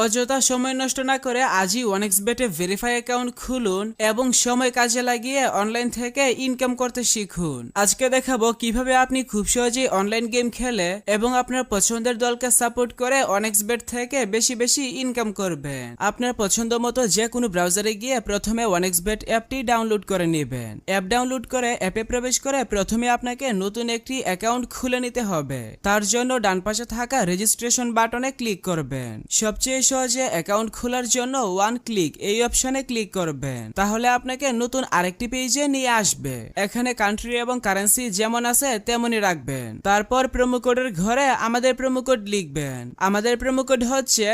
অযথা সময় নষ্ট না করে আজই ওয়ানেক্সবেটে ভেরিফাই অ্যাকাউন্ট খুলুন এবং সময় কাজে লাগিয়ে অনলাইন থেকে ইনকাম করতে শিখুন। আজকে দেখাবো কিভাবে আপনি খুব সহজেই অনলাইন গেম খেলে এবং আপনার পছন্দের দলকে সাপোর্ট করে ওয়ানেক্সবেট থেকে বেশি বেশি ইনকাম করবেন। আপনার পছন্দ মতো যে কোনো ব্রাউজারে গিয়ে প্রথমে ওয়ানেক্সবেট অ্যাপটি ডাউনলোড করে নেবেন। অ্যাপ ডাউনলোড করে অ্যাপে প্রবেশ করে প্রথমে আপনাকে নতুন একটি অ্যাকাউন্ট খুলে নিতে হবে। তার জন্য ডান পাশে থাকা রেজিস্ট্রেশন বাটনে ক্লিক করবেন। সবচেয়ে সহজে অ্যাকাউন্ট খোলার জন্য ওয়ান ক্লিক এই অপশনে ক্লিক করবেন। তাহলে আপনাকে নতুন আরেকটি পেজে নিয়ে আসবে। এখানে কান্ট্রি এবং কারেন্সি যেমন আছে তেমনই রাখবেন। তারপর প্রোমো কোডের ঘরে আমাদের প্রোমো কোড লিখবেন। আমাদের প্রোমো কোড হচ্ছে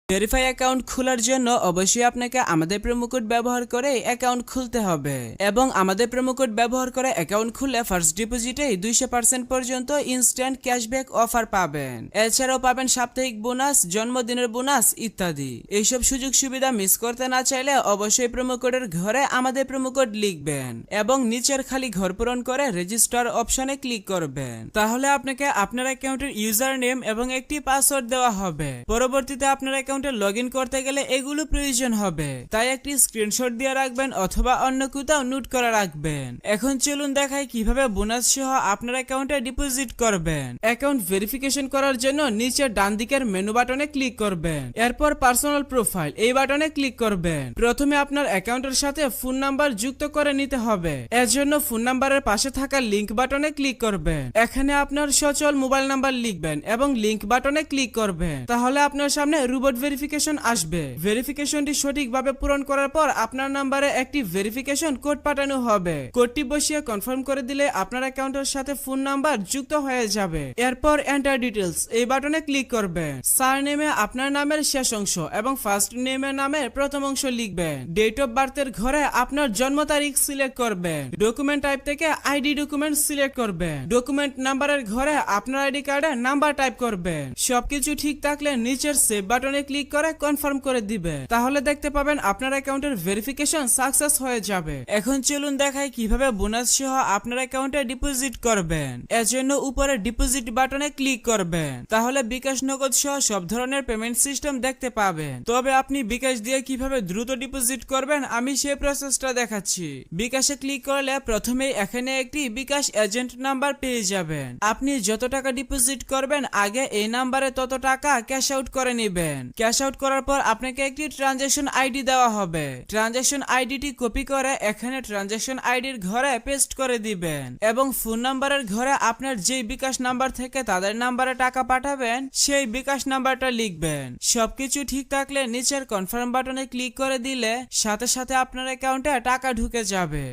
ভেরিফাই অ্যাকাউন্ট খোলার জন্য অবশ্যই আপনাকে আমাদের প্রোমো কোড ব্যবহার করে অ্যাকাউন্ট খুলতে হবে এবং আমাদের প্রোমো কোড ব্যবহার করে অ্যাকাউন্ট খুললে ফার্স্ট ডিপোজিটে 200% পর্যন্ত ইনস্ট্যান্ট ক্যাশব্যাক অফার পাবেন। এছাড়াও পাবেন সাপ্তাহিক বোনাস, জন্মদিনের বোনাস ইত্যাদি। এইসব সুযোগ সুবিধা মিস করতে না চাইলে অবশ্যই প্রোমো কোডের ঘরে আমাদের প্রোমো কোড লিখবেন এবং নিচের খালি ঘর পূরণ করে রেজিস্টার অপশনে ক্লিক করবেন। তাহলে আপনাকে আপনার অ্যাকাউন্টের ইউজার নেম এবং একটি পাসওয়ার্ড দেওয়া হবে। পরবর্তীতে আপনার অ্যাকাউন্টে লগইন করতে গেলে এগুলো প্রয়োজন হবে, তাই একটি স্ক্রিনশট দিয়ে রাখবেন অথবা অন্য কোথাও নোট করে রাখবেন। এখন চলুন দেখাই কিভাবে বোনাস সহ আপনার অ্যাকাউন্টে ডিপোজিট করবেন। অ্যাকাউন্ট ভেরিফিকেশন করার জন্য নিচের ডান দিকের মেনু বাটনে ক্লিক করবেন। এরপর পার্সোনাল প্রোফাইল এই বাটনে ক্লিক করবেন। প্রথমে আপনার অ্যাকাউন্টের সাথে ফোন নাম্বার যুক্ত করে নিতে হবে। এর জন্য ফোন নাম্বারের পাশে থাকা লিংক বাটনে ক্লিক করবেন। এখানে আপনার সচল মোবাইল নাম্বার লিখবেন এবং লিংক বাটনে ক্লিক করবেন। তাহলে আপনার সামনে রোবট ভেরিফিকেশন আসবে। ভেরিফিকেশনটি সঠিকভাবে পূরণ করার পর আপনার নাম্বারে একটি ভেরিফিকেশন কোড পাঠানো হবে। কোডটি বসিয়ে কনফার্ম করে দিলে আপনার অ্যাকাউন্টের সাথে ফোন নাম্বার যুক্ত হয়ে যাবে। এরপর এন্টার ডিটেইলস এই বাটনে ক্লিক করবেন। সারনেমে আপনার নামের শেষ অংশ এবং ফার্স্ট নেমের নামের প্রথম অংশ লিখবেন। ডেট অফ বার্থের ঘরে আপনার জন্ম তারিখ সিলেক্ট করবেন। ডকুমেন্ট টাইপ থেকে আইডি ডকুমেন্ট সিলেক্ট করবেন। ডকুমেন্ট নাম্বারের ঘরে আপনার আইডি কার্ডের নাম্বার টাইপ করবেন। সবকিছু ঠিক থাকলে নিচের সেভ বাটনে ক্লিক করে কনফার্ম করে দিবে। তাহলে দেখতে পাবেন আপনার অ্যাকাউন্টের ভেরিফিকেশন সাকসেস হয়ে যাবে। এখন চলুন দেখাই কিভাবে বোনাস সহ আপনার অ্যাকাউন্টে ডিপোজিট করবেন। এর জন্য উপরে ডিপোজিট বাটনে ক্লিক করবেন। তাহলে বিকাশ, নগদ সহ সব ধরনের পেমেন্ট সিস্টেম দেখতে পাবেন। তবে আপনি বিকাশ দিয়ে কিভাবে দ্রুত ডিপোজিট করবেন আমি সেই প্রসেসটা দেখাচ্ছি। বিকাশে ক্লিক করলে প্রথমেই এখানে একটি বিকাশ এজেন্ট নাম্বার পেয়ে যাবেন। আপনি যত টাকা ডিপোজিট করবেন আগে এই নাম্বারে তত টাকা ক্যাশ আউট করে নেবেন। ক্যাশ আউট করার পর আপনাকে একটি ট্রানজাকশন আইডি দেওয়া হবে। ট্রানজাকশন আইডিটি কপি করে এখানে ট্রানজাকশন আইডির ঘরে পেস্ট করে দিবেন এবং ফোন নাম্বারের ঘরে আপনার যেই বিকাশ নাম্বার থেকে তাদের নাম্বারে টাকা পাঠাবেন সেই বিকাশ নাম্বারটা লিখবেন। সবকিছু ঠিক থাকলে নিচের কনফার্ম বাটনে ক্লিক করে দিলে সাথে সাথে আপনার অ্যাকাউন্টে টাকা ঢুকে যাবে।